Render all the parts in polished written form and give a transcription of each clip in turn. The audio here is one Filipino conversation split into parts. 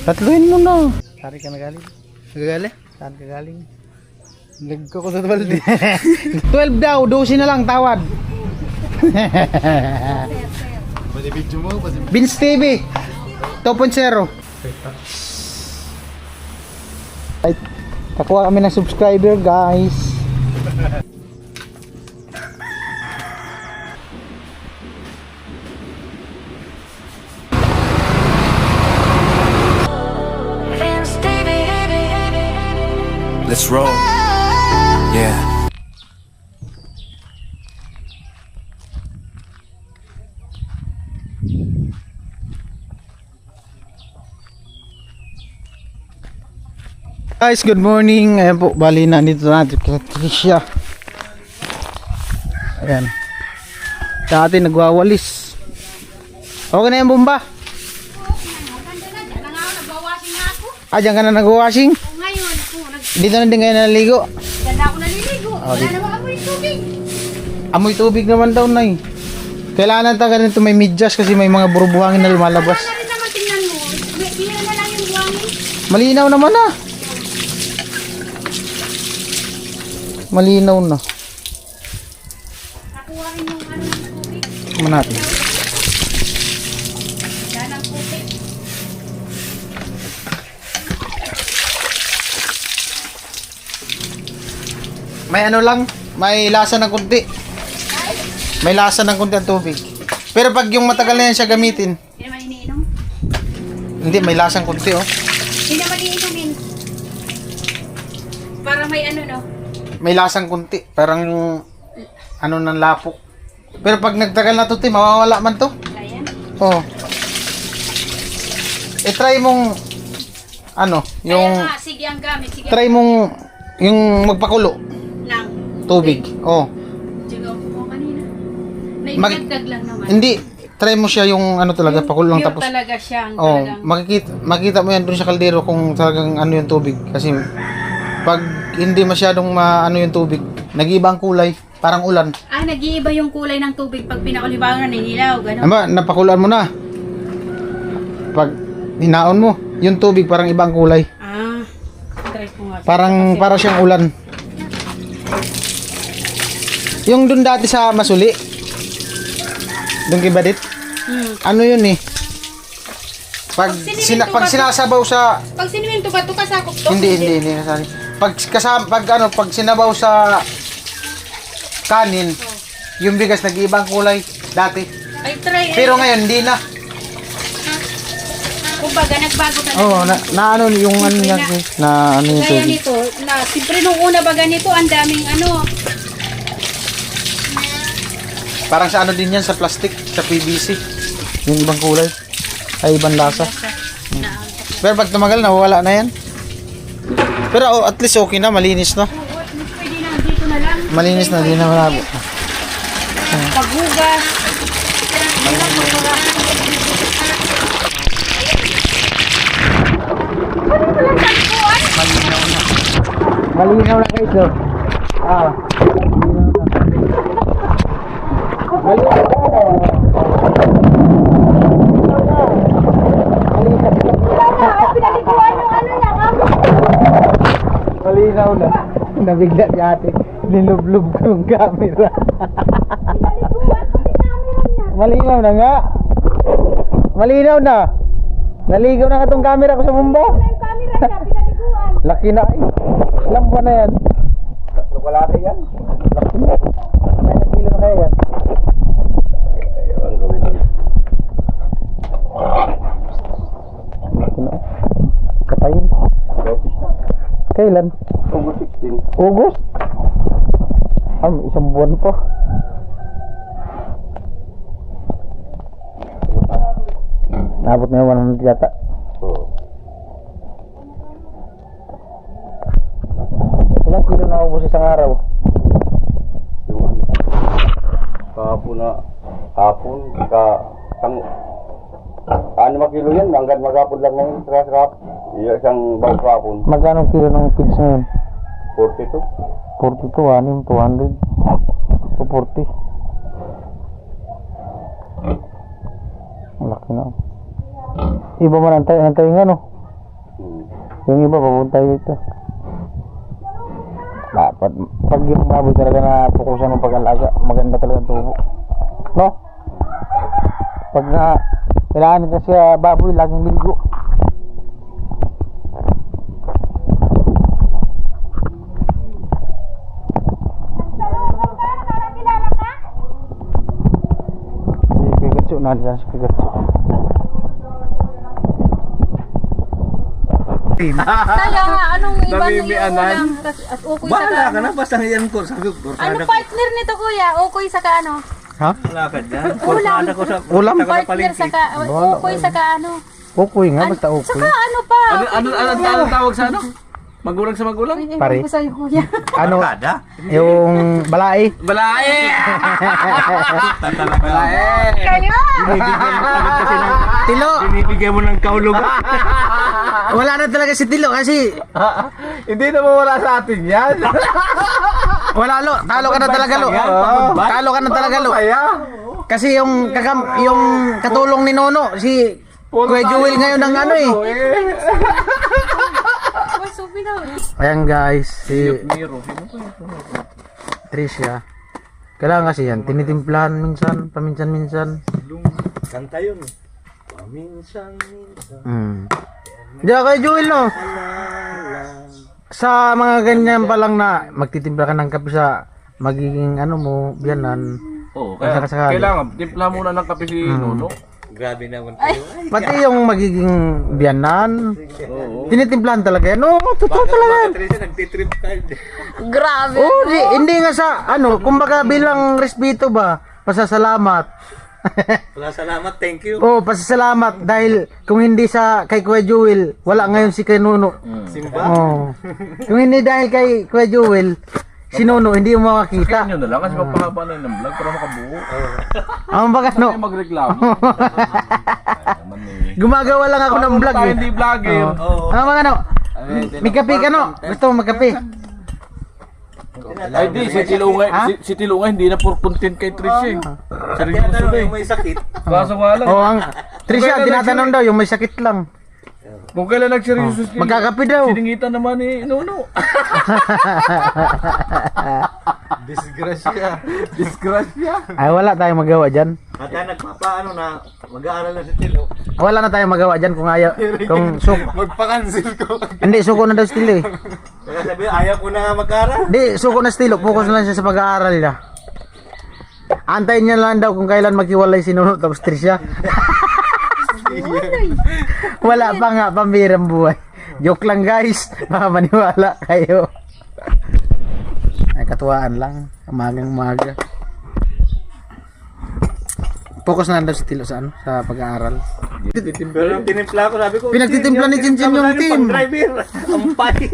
Tatluin mo na. Saan ka nagaling? Nagaling? Saan ka galing? Nagko ko sa 12. 12 daw, 12 na lang tawad. Vince TV 2.0. Ay, kakuha kami ng subscriber, guys. Let's roll. Yeah. Guys, good morning. Ayan po, bali na dito natin kay Tricia. Ayan. Dati nagwawalis. Okay na yung bomba? Diyan ka na nagwawashing? Ngayon, Dito na din kayo naliligo? Diyan na ako naliligo. Wala namang amoy tubig. Amoy tubig naman daw, Nay. Kailangan natin ganito may medyas kasi may mga burubuhangin na lumalabas. Wala rin naman tingnan mo. Bira na lang yung buhangin. Malinaw naman na. Malinaw na. Nakuha rin yung ano ng tubig. Ano natin? Yan ang tubig. May ano lang, may lasa ng kunti. May lasa ng kunti ang tubig. Pero pag yung matagal na yan siya gamitin, Hindi naman iniinom. hindi, may lasang kunti, oh. Hindi naman iniinumin. Para may ano no. May lasang kunti, parang ano ng lapok. Pero pag nagtagal na to, mawawala man to. Ayan. Oh. Try mong ano, yung Kaya nga, sige ang gamit. Sige try mong yung magpakulo ng tubig. Oh. Siguro po kanina. Mag- Naidagdag lang naman. Hindi, try mo siya yung ano talaga, pakulo lang Pure tapos. talaga siyang Oh, talagang. makikita mo yan doon sa kaldero kung talagang ano yung tubig kasi pag hindi masyadong ano yung tubig, nag-iiba ang kulay, parang ulan. Ah, nag-iiba yung kulay ng tubig pag pinakulibangan na nilaw, gano'n. Aba, napakulan mo na. Pag hinaon mo, yung tubig parang ibang kulay. Ah, try ko nga. Para siyang ulan. Yung doon dati sa Masuli. Doon kay Badit. Ano yun eh? Pag sinasabaw sa Pag siniminto ba ito kasakop to? hindi nasali. Pag sinabaw sa kanin, yung bigas nag-iibang kulay dati. Ay, try. Pero ngayon hindi na. Kumbaga, nagbago ka na. Oh, na ano yung ano niya, na ano yung Kaya tubig. nito, siyempre nung una ba ganito, ang daming ano. Parang sa ano din yan, sa plastic, sa PVC. Yung ibang kulay. Ay, ibang lasa. Pero pag tumagal, nawawala na yan. Pero at least okay na, malinis na. Pwede na, dito na lang. Malinis na, di na malabo. Paghugas. Malinaw na guys, oh. Ah. Malinaw na. Nabigla si ate. Nilublub ko yung camera. Malinaw na nga. Malinaw na. Naligaw na nga itong camera ko sa mumbo. Laki na ay. Ilang buwan na yan? Wala na yan. Laki na. May nagkilo na kaya yan. Laki na. Katayin. Kailan? August 16. August? Isang buwan pa. Nabot na yung 100 yata. Oo. Ilang kilo na ubos isang araw? Yung ano. Kahapon, ano kilo yan, hanggang maghapon lang ngayon, sarap. Isang bawang kahapon. Magkano kilo ng pigs ngayon? 42. 42, anim, 200. So 40. Ang laki na. Iba man ang tayo nga no? Yung iba papunta dito. Dapat pag yung baboy talaga na fokusan ng pag-alaga, maganda talaga ang tubo. No? Pag na kailangan kasi baboy laging ligo. Si Pikachu nandiyan si Pikachu. Kaya nga, anong iba na yung Namimianan. ulam? At ukoy sa Bahala ka ano? na, basta yan ko. Sabi ko, Ano partner nito kuya? Ukoy sa ano? Ha? wala ka dyan. Ulam. Kursada ko sa Ulam? punta ko sa Partner palengke. sa ukoy sa ano? Ukoy nga, basta ukoy. Saka ano pa? Ano tawag sa ano? Magulang sa magulang? Ay, Pare. ewan ko sa'yo kuya. Ano? Kada? Yung balai. Balae! Balae! Kaya! Tilo! Binibigyan mo ng kaulugan. Wala na talaga si Tilo kasi Hindi na mawala sa atin yan. wala lo. Talo ka na talaga lo. Talo ka na talaga lo. Kasi yung yung katulong ni Nono si Kuya Jewel ngayon ng ano eh. Uy, subi na. Ayan guys, si Tricia. Kailangan kasi yan, tinitimplahan minsan, paminsan-minsan. Kanta yun. Paminsan-minsan. Di ba Kuya Jewel no? Sa mga ganyan pa lang na magtitimpla ka ng kape sa magiging ano mo, biyanan. Oo, kaya Sakasakali. kailangan timpla muna ng kape si Nono. Grabe naman kayo. Pati yung magiging biyanan. Tinitimplahan talaga yan. No, totoo talaga yan. Patricia, nagtitrip tayo. Grabe. Oh, hindi nga sa ano, kumbaga bilang respeto ba, pasasalamat. Wala salamat, thank you. Oh, pasasalamat dahil kung hindi sa kay Kuya Jewel, wala ngayon si Kuya Nuno. Simba. Oh. Kung hindi dahil kay Kuya Jewel, si Nuno hindi mo makakita. Yun na lang kasi magpahaba na yun ng vlog para makabuo. Ang baga Ay no. magreklamo. Naman eh. Gumagawa lang ako ng vlog Tayo eh. hindi vlogger. Ang mga no. May kape ka no? Gusto mo magkape? Ay di, si Tilungay hindi na for content kay Trish eh. Seryoso Tanong na eh. yung may sakit. Kaso nga lang. Oh, ang Trisha tinatanong daw yung may sakit lang. Kung kailan nagseryoso si Magkakape daw. siningitan naman ni Nono. Disgrasya. Disgrasya. Ay wala tayong magawa diyan. At yan, nagpapaano na, mag-aaral na si Tilo. Wala na tayong magawa diyan kung ayaw kung Magpa-cancel ko. hindi suko na daw si Tilo eh. Kaya sabi, ayaw ko na nga mag-aaral. Hindi, suko na si Tilo, focus na lang siya sa pag-aaral niya. Antayin niya lang daw kung kailan maghiwalay si Nuno tapos Trisha. Wala pa nga pambirang buhay. Joke lang guys, baka maniwala kayo. Ay katuwaan lang, umagang-umaga. Focus na lang daw si Tilo sa ano, sa pag-aaral. Pero yung tinimpla ko, sabi ko, Pinagtitimpla ni Chinchin yung team. Pang-driver. Ang pahit.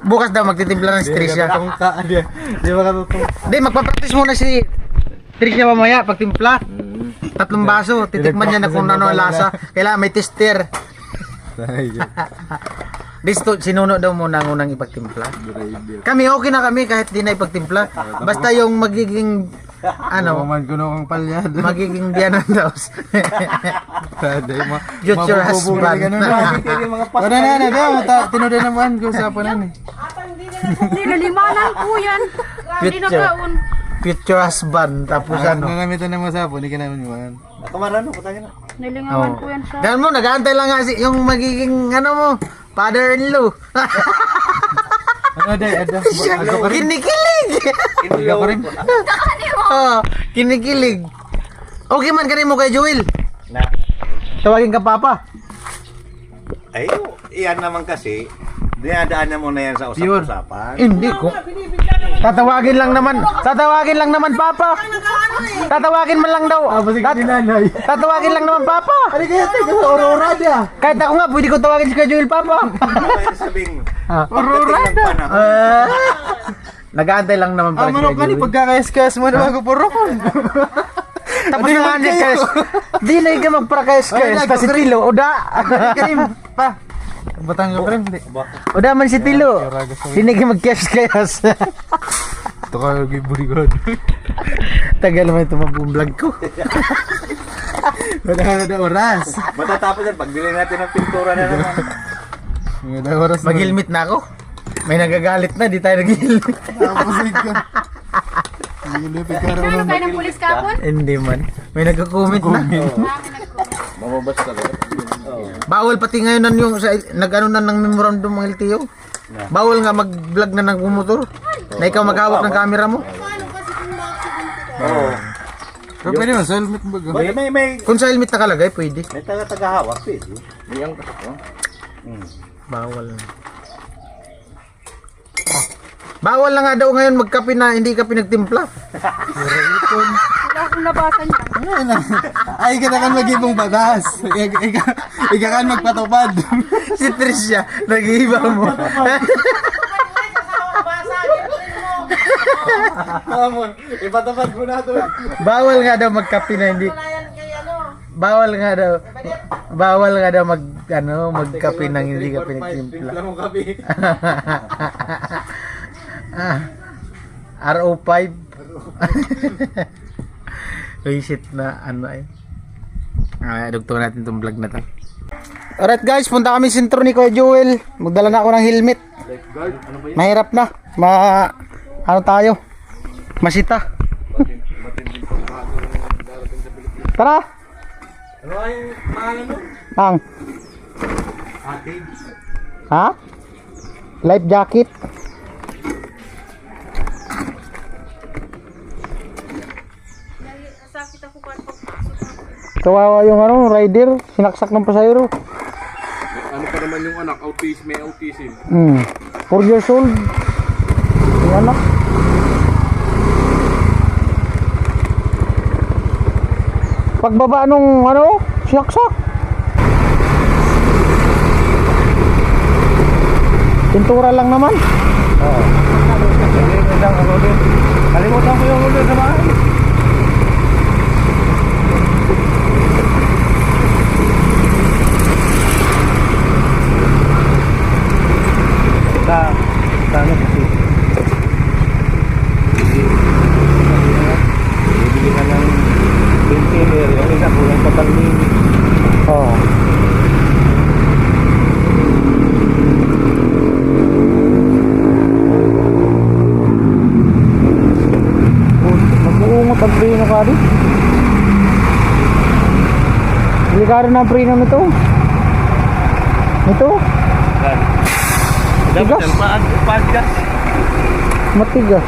Bukas daw magtitimpla ng si Trisha. Di ba katutong? Hindi, magpapractice muna si Trisha mamaya pagtimpla. 3 baso, titikman niya na kung ano ang lasa. Kailangan may tester. Disto, sinuno daw muna ang unang ipagtimpla. Kami okay na kami kahit di na ipagtimpla. Basta yung magiging ano, magiging biyanan daw. Future husband. Wala na, tinuloy naman ko sa panan eh. Nilalimanan ko yan. Hindi na Picture. kaon. Future husband. Tapos ano. Nangamitan ng masapo, hindi ka namin iwan. Kamarano, putangin na. Nilingawan ko yan siya. Ganun mo, nag-aantay lang nga si yung magiging ano mo, father-in-law. Ano, ada. Kinikilig! Ako rin. Oh, kinikilig. Okay man kanin mo kay Joel. Na. Tawagin ka papa. Ay, iyan naman kasi, dinadaan na muna yan sa usap-usapan. Hindi ko. Tatawagin lang naman papa. Tatawagin man lang daw. Tatawagin lang naman papa. Ano kaya tayo sa Aurora dia? Kahit ako nga pwede ko tawagin si Kuya Joel papa. Ano kaya sabing, Aurora. pagdating ng panahon. Nag-aantay lang naman pala si Kuya Joel. pagkakayas-kayas mo na bago purokon. Tapos na nga niya kayas. Di na ka magprakayas-kayas. Kasi Tilo, oda. Pa. Batang ka rin, hindi. Oda man si Tilo. Di na ka magkayas-kayas. Ito ka yung bodyguard. Tagal naman ito mag-vlog ko. Wala na oras. Matatapos yan, pagbili natin ng pintura na naman. Mag-helmet na ako. May nagagalit na, di tayo nag-helmet. Ano kayo ng pulis kapon? Hindi man. May nagko-comment na. Mababas talaga. Bawal pati ngayon yung nag-ano na ng memorandum ng LTO. Bawal nga mag-vlog na ng motor. Na ikaw maghawak ng camera mo. Pero pwede man, sa helmet ba? May Kung sa helmet nakalagay, pwede. taga-hawak, pwede. May angkas ko. Bawal na. Bawal na nga daw ngayon magkape na hindi ka pinagtimpla. Wala akong nabasa niya. Ay, ka na kan mag-ibong batas. Ika kan magpatupad. Si Tricia, nag-iiba mo. Ipatupad mo na to. Bawal nga daw magkape na hindi. Bawal nga daw magkape nang hindi ka pinagtimpla. Timpla mo kape. RO5. Reset na ano eh. Dugtong natin itong vlog na to. Alright guys, punta kami sentro ni Kuya Joel. Magdala na ako ng helmet. Mahirap na. Ano tayo? Masita. Tara. Ano ay pangalan mo? Ang. Ha? Life jacket. Sakit ako pa. Kawawa yung rider, sinaksak ng pasahero. Ano pa naman yung anak, may autism. 4 years old. Yung anak. Pagbaba nung sinaksak. Pintura lang naman. Kalimutan ko yung ulo sa bahay. Ano kasi? Bibili ka ng container, yung isa kulang pa pang mini. Oo. Mag-uungot ang preno ka rin. Delikado na ang preno nito. Ito? Dapat Tigas. ang podcast. Matigas.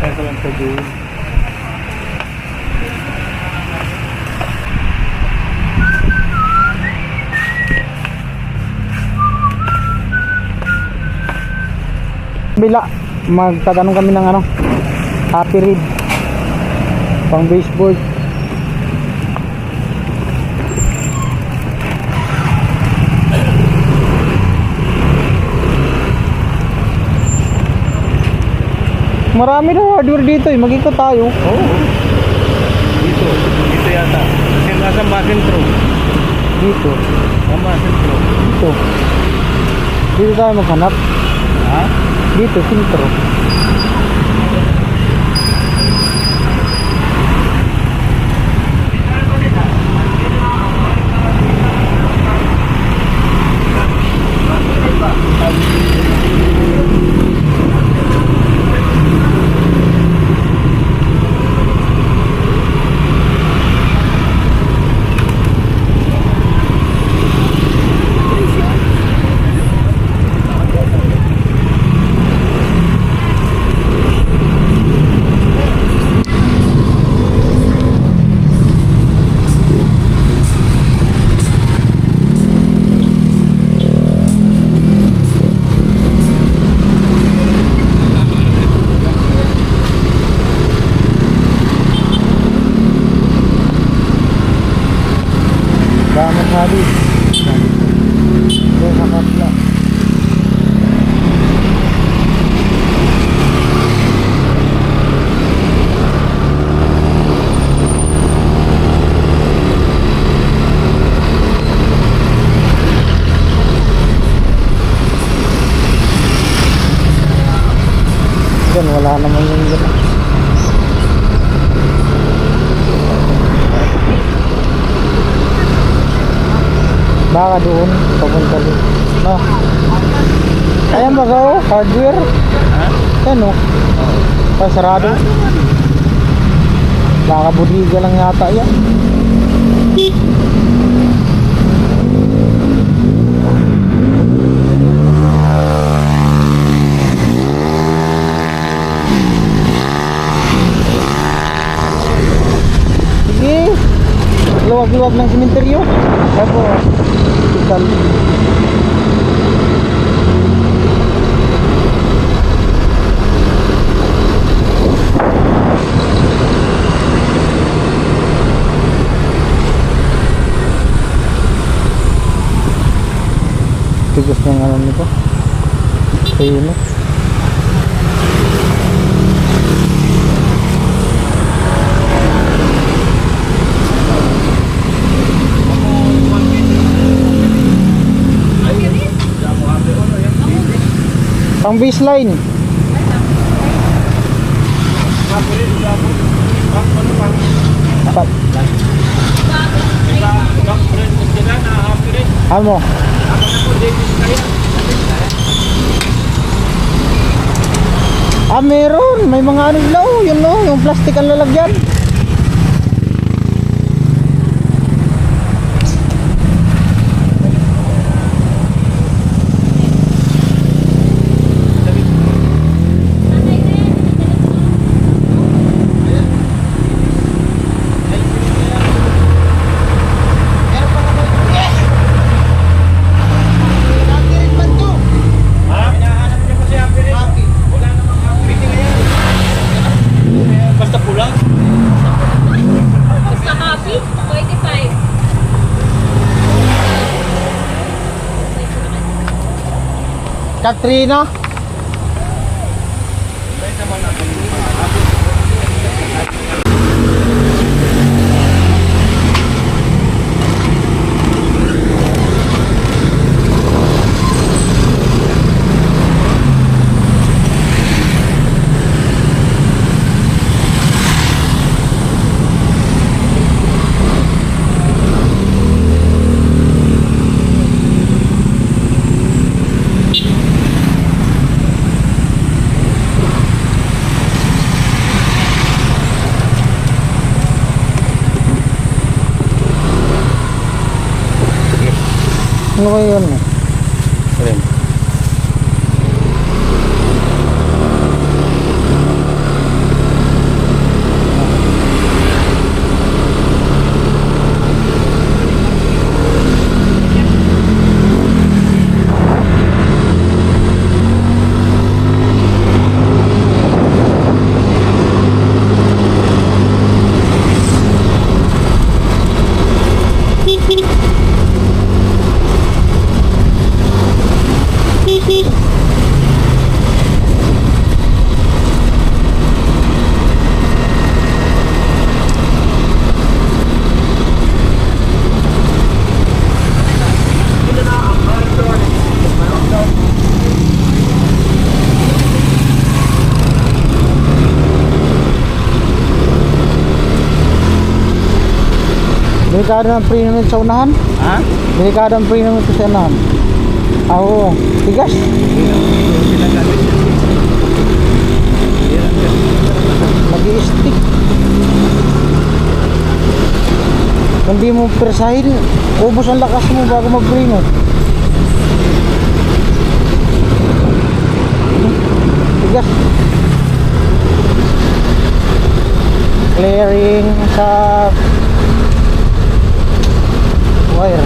Ito lang sa dulo. Bila, magtatanong kami ng happy read pang baseboard. Marami na hardware dito eh, mag-ikot tayo. Dito yata. Kasi nasa Masentro. Dito, Sa Masentro. dito. Dito tayo maghanap. Ha? Dito, sentro. wala naman yung gano'n. Baka doon, papunta doon. No. Ayan ba ka oh? Hardware? Ayan oh. Pasarado. Baka budiga lang yata yan. Sige. Luwag-luwag ng sementeryo. Ako. Hospital. Tigas ng ano nito. Ayun oh. Pang baseline. Amo. Meron. May mga ano daw. Yun no. Yung plastic ang lalagyan. Basta pulang. Basta copy, 25. Katrina. Ano ba yun? Delikado ng premium sa unahan? Ha? Delikado ang premium sa unahan? Ah, oo. Tigas? Mag-i-stick. Kung di mo persahin, ubos ang lakas mo bago mag-premium. Tigas. Clearing sa wire.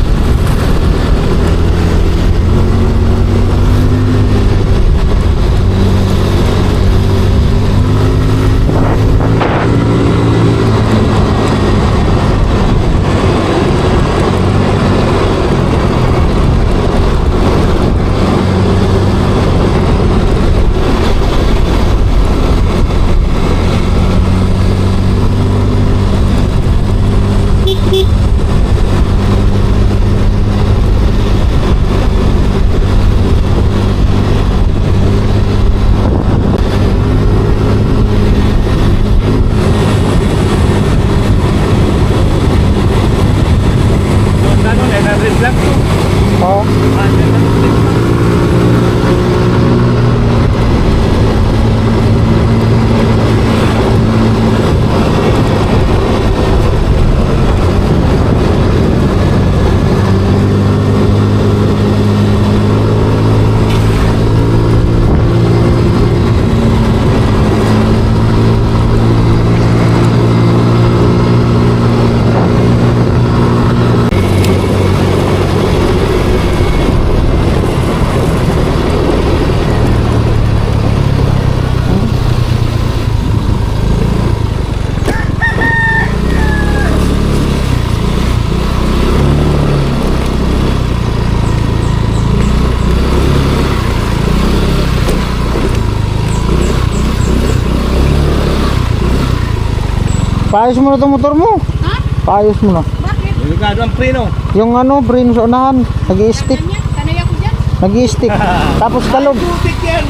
Paayos mo na itong motor mo. Ha? Paayos mo na. Bakit? Delikado ang preno. Yung ano, brain sa unahan. Nag-i-stick. Ganyan? Kanay ako dyan? Nag-i-stick. Tapos kalog. Putik yan.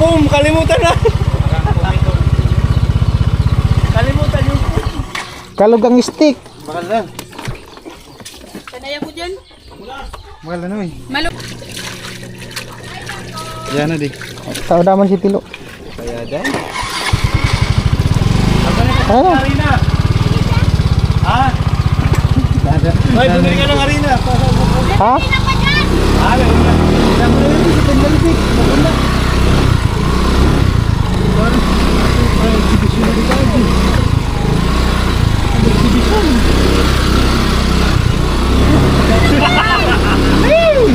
Boom, kalimutan na. Kalimutan yung Kalog ang stick. Bakal na. Kanay ako dyan? Wala na eh. Malo. Yan na di. Tao naman si Tilo. Kaya dahil. Ano? Harina. Ha? Ay, bumili ka ng harina. Ha? Ah, meron na.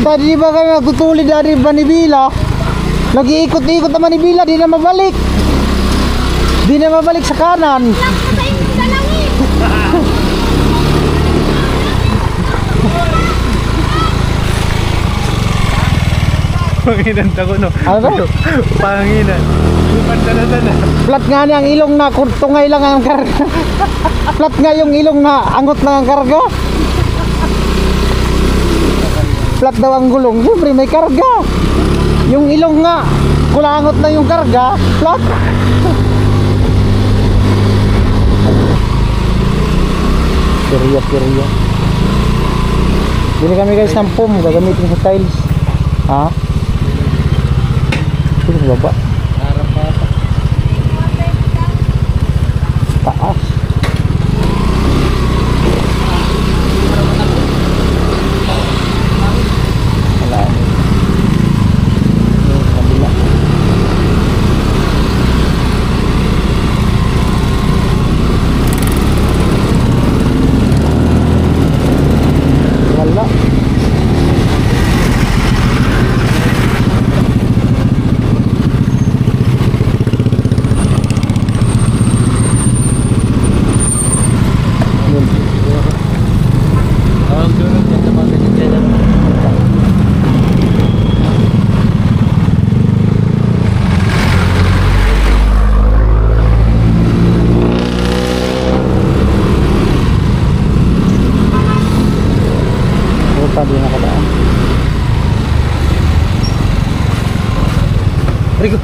Tadi di ba kami nagtutulid dari Manibila? Nag-iikot-ikot na Manibila, di na mabalik. Di na mabalik sa kanan. Panginan tako no. Ano? Panginan. Pantana-tana. Flat nga niya ang ilong na tungay lang ang karga. Flat nga yung ilong na angot lang ang karga. Flat daw ang gulong. Siyempre may karga. Yung ilong nga kulangot na yung karga. Flat. Serya. Bili kami guys ng foam. Gagamitin sa tiles. Ha? Ito sa baba. Taas. Wala. Yung kabila. Wala. Di nakadaan. Rico.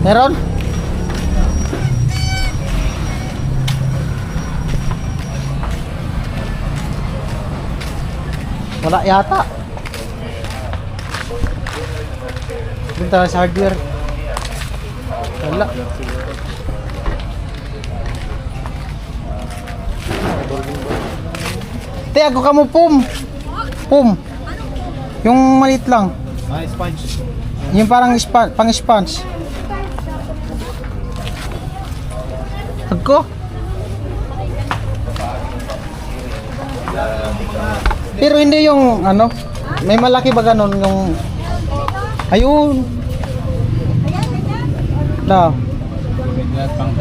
Meron? Wala yata. Punta sa hardware. Wala. Te, ako ka mo pum. Pum. Yung maliit lang. Ah, sponge. Yung parang pang sponge. Ako? Pero hindi yung ano, may malaki ba ganun yung ayun. Na.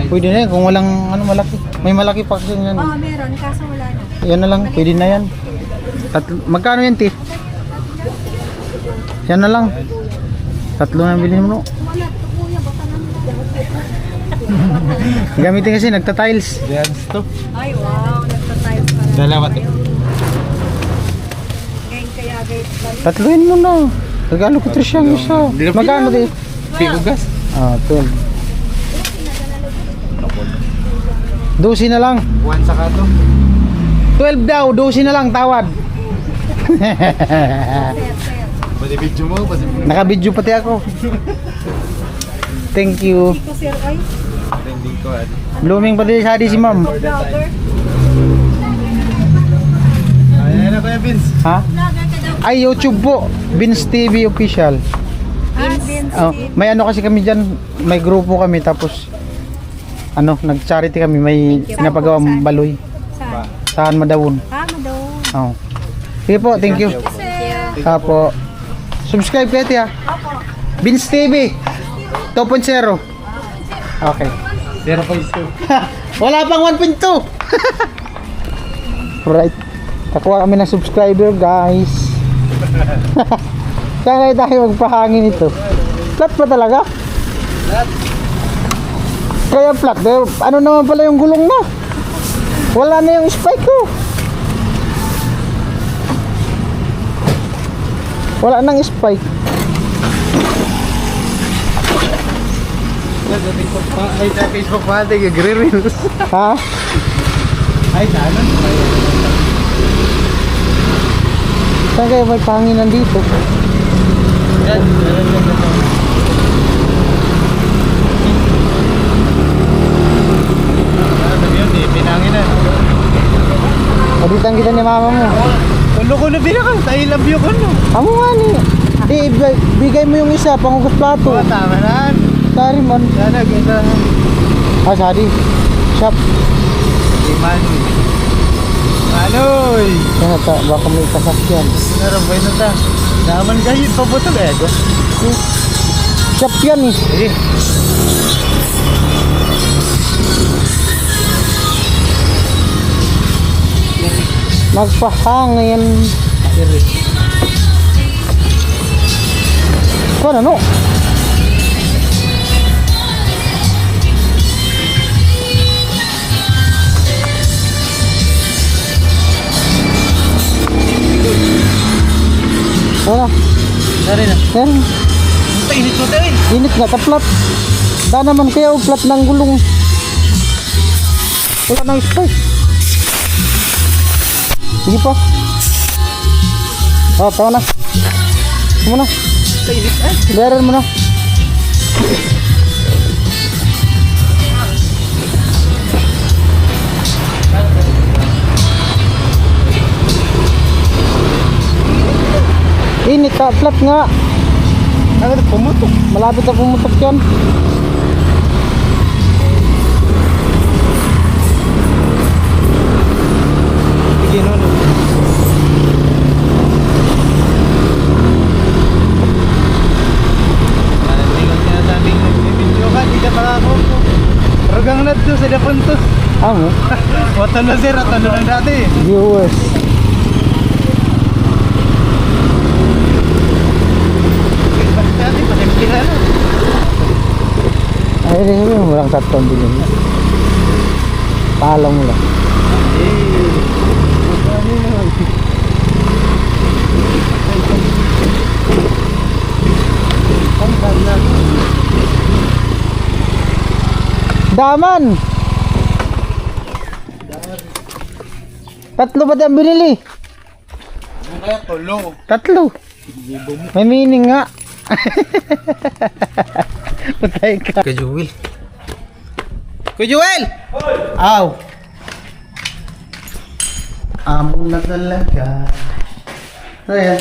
Pwede na yan kung walang ano malaki. May malaki pa kasi yan. Oo, meron. Kaso wala na. Yan na lang, pwede na yan. Magkano yan, Ti? Yan na lang. Tatlo na bilhin mo. Gamitin kasi nagta-tiles. Yan to. Ay, wow. Nagtatiles pa. Dalawa to. Ngayon kaya guys. Tatluin mo na. Regalo ko Tricia ang isa. Magkano di? Pigugas. Ah, 12. 12 na lang. One sa kato. 12 daw, 12 na lang tawad. Pati video mo, pati Naka-video pati ako. Thank you. Ito sir ay. trending ko. Blooming pati sa si ma'am. Vlogger. Ayan na Kuya Vince. Ha? Vlogger ka daw. Ay, YouTube po. Vince TV Official. Vince. Oh, may ano kasi kami dyan, may grupo kami tapos ano, nag-charity kami, may pinapagawang baloy. Saan? Saan Madawon. Madaw. Oh. Sige po, thank you. Sir. Apo. Subscribe kayo tiya. Vince TV 2.0. Okay. 0.2. Wala pang 1.2. Right. Kakuha kami ng subscriber, guys. Kaya tayo magpahangin ito. Flat pa talaga? Flat. Kaya flat. Ano naman pala yung gulong na? Wala na yung spike ko. Wala nang spike. Ay, sa Facebook pa natin, gagre-reels. Ha? Ay, sa ano? Saan kaya may panginan dito? Yan. Pinanginan. Paditan kita ni mama mo. Ulo ko na binakal, I love you ko no. Amo nga ni. Di, bigay mo yung isa, pangugas plato. Oo, tama na. Sorry man. Sana, kita. Ah, sorry. Shop. Iman. Manoy! Yan ata, baka may kasakyan. Narambay na ta. Naman kayo, pabutol eh. Shop yan eh. Eh. Magpahangin. Kung ano? Ano? Dari na. Yan. Init mo tayo eh. Init nga, taplat. Da naman kaya flat ng gulong. Wala nang spike. Sige pa. Oh, tao na. Muna. Init eh. Bayaran mo na. Init ka, flat nga. Ano na pumutok? Malapit na pumutok yan. Bigyan mo. Tingnan niya sa aming video ka, di ka pakako po. Ragang na to sa dapuntos. Amo, Watan na sir, watan na lang dati. viewers. Dati, patimkila na. Ay, rin mo lang tatlong bilhin. Paalam mo lang. Daman! Tatlo ba tayong binili? Kaya tulo. Tatlo. May meaning nga. Patay ka. Kuya Joel. Kuya Joel! Aw! Amo na talaga. Ayan.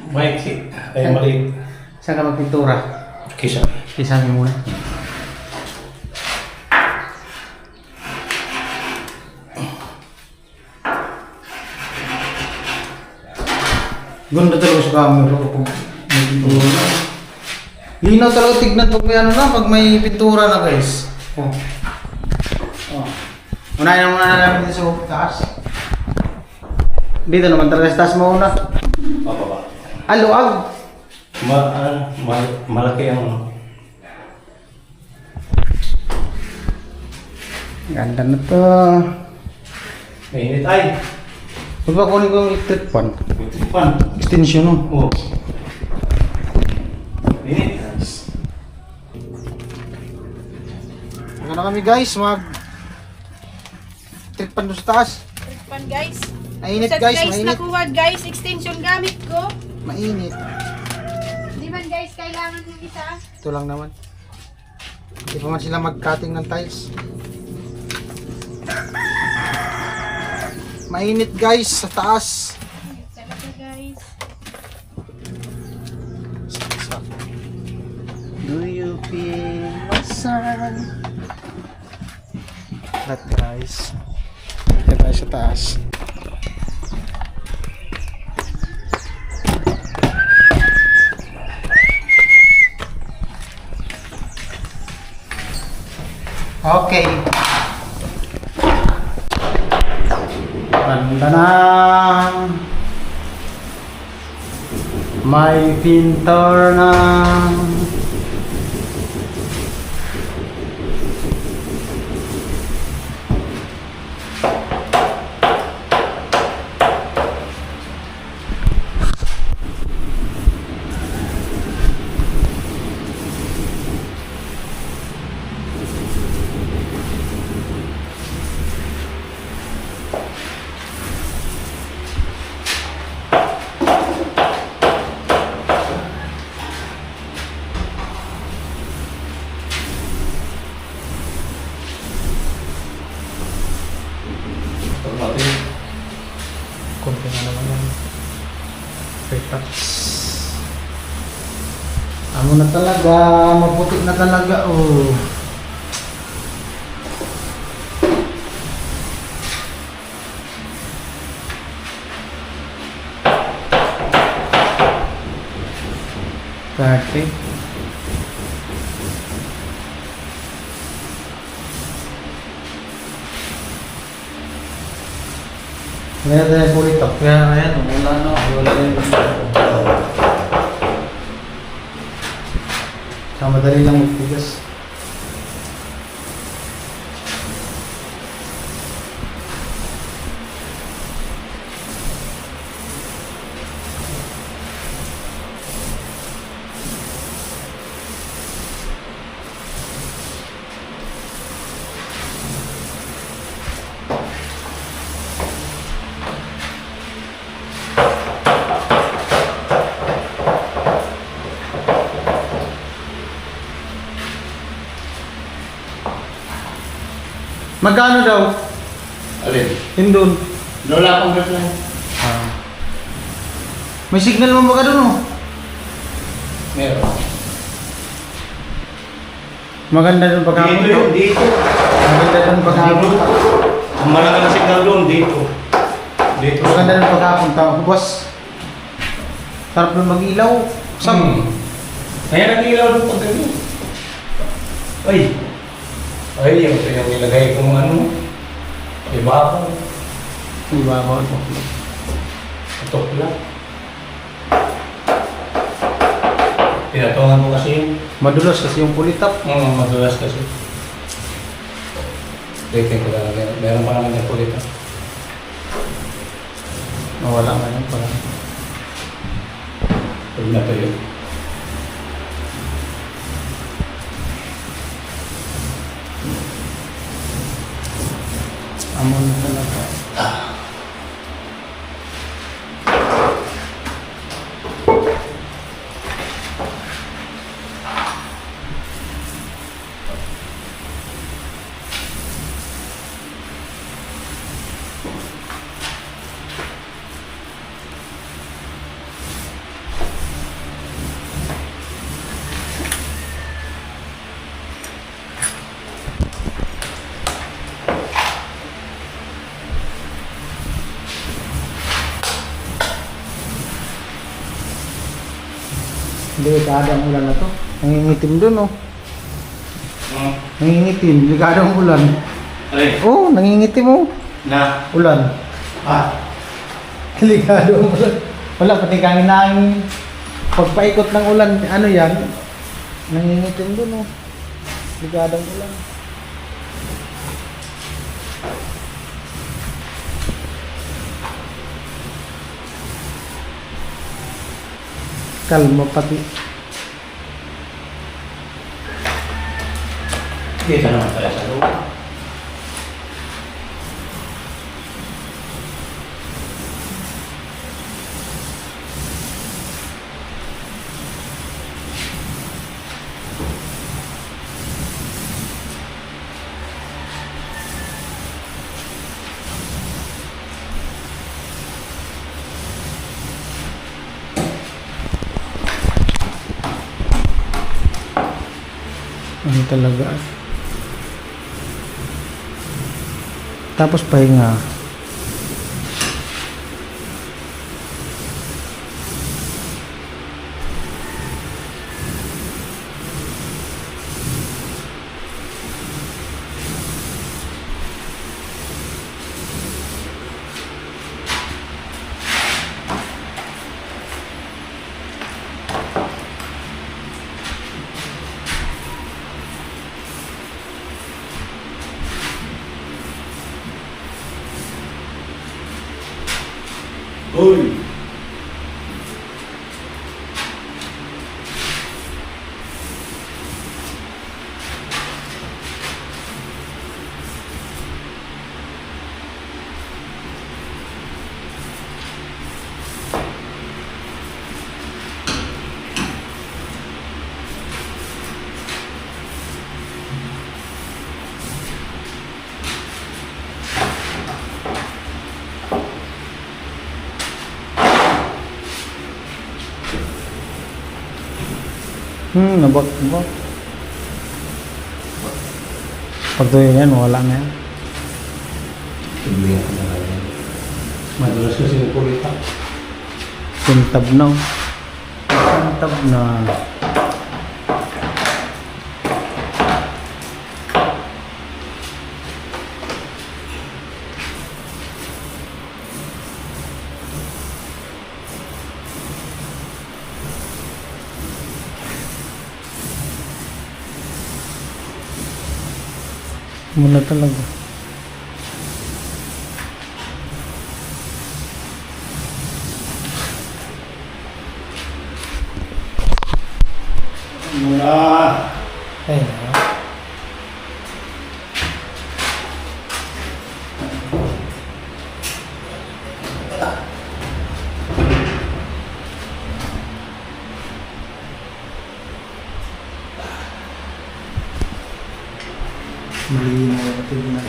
Maiksi. Ay, mali. Saan ka magpintura? Kisa. Kisame muna. Ganda talaga sa camera ko kung may pintura. Linaw talaga tignan pag may ano na, pag may pintura na guys. Oh. Oh. Unahin na muna namin dito sa taas. Dito naman talaga sa taas mo una. Pababa. Aluag! Malaki ang... Ganda na to. Mainit ay. Huwag ba kunin ko yung electric fan? Pan. Extension no? Oo. Mainit. Ano kami guys, trip pan doon sa taas. Pan guys. Mainit Sa guys, guys, mainit. nakuha guys, extension gamit ko. Mainit. Di man guys, kailangan yung isa. Ito lang naman. Hindi pa man sila mag-cutting ng tiles. Mainit guys sa taas. Talaga guys. Do you feel my sun? That guys. Dito tayo sa taas. Okay. Ganda na. May pintor na. Konti na naman yan. Perfect. Ano na talaga, maputi na talaga, oh. Perfect. Kaya tayo kulit up. Kaya ayan, wala na. Wala na yung sa madali lang magtigas. Magkano daw? Alin? Hindun. Lola akong gano'n. May signal mo ba ka dun, oh? Meron. Maganda dun pagkakapon. Dito yun, dito. Maganda dun pagkakapon. Ang malaki na signal doon, dito. Dito. Maganda dun pagkakapon. Tawag ko, boss. Sarap dun mag-ilaw. Sam. Kaya nag-ilaw doon pag gano'n. Ay, yung nilagay kong ano. Iba ako. Iba ako. Tok lang. Pinatungan mo kasi yun. Madulas kasi yung pulitap. Madulas kasi. Rating ko lang. Meron pa naman yung kulit. Wala nga yun pala. Pag natuyo. Amon na talaga. Delikado ang ulan na to. Nangingitim dun, oh. Nangingitim. Delikado ang ulan. Alin? Oh, nangingitim, oh. Na? Ulan. Ah. Delikado ang ulan. Wala, pati kang inangin. Pagpaikot ng ulan, ano yan? Nangingitim dun, oh. Delikado ang ulan. Kalma pati. Dito naman tayo sa loob. Ano talaga. Tapos pahinga. Uy! Nabak mo. Pag tuyo yan, wala na yan. Madalas kasi kulita. Sintab na. Sintab na. Muna talaga. Mula. Ay, malinaw na tingnan.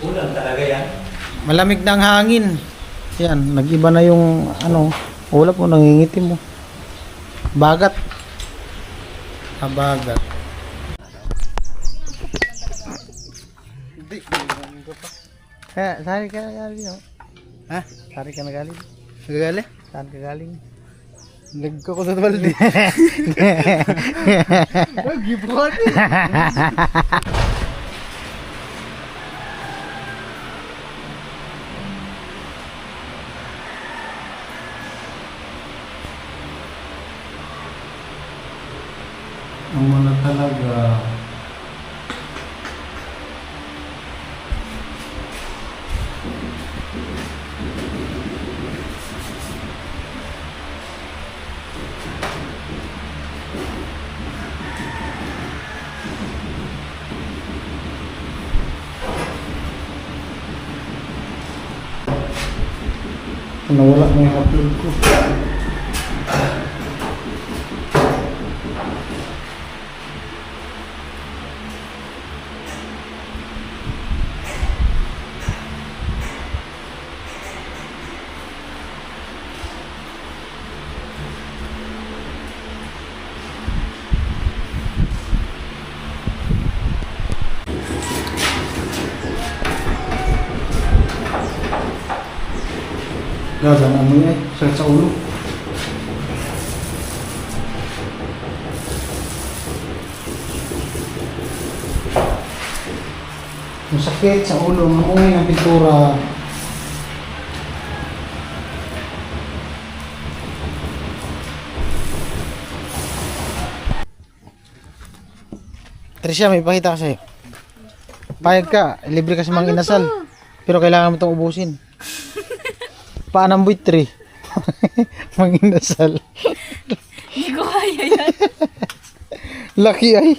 Ulan talaga yan. Malamig na ang hangin. Yan, nag-iba na yung ano, ulap mo, nangingiti mo. Bagat. Bagat. Sari ka na galing, no? Ha? Sari ka na galing? Nagagali? Saan ka galing? Nagko ko sa balde. Gibon. Ang mga talaga. Nawala na yung upload ko. Gagang ano yan, sakit sa ulo. Masakit sa ulo, maungay ng pintura. Tricia, may pakita ka sa'yo. Payag ka, libre ka sa mga inasal. Pero kailangan mo itong ubusin. Paanang buitri. Manginasal. Hindi ko kaya yan. Laki ay.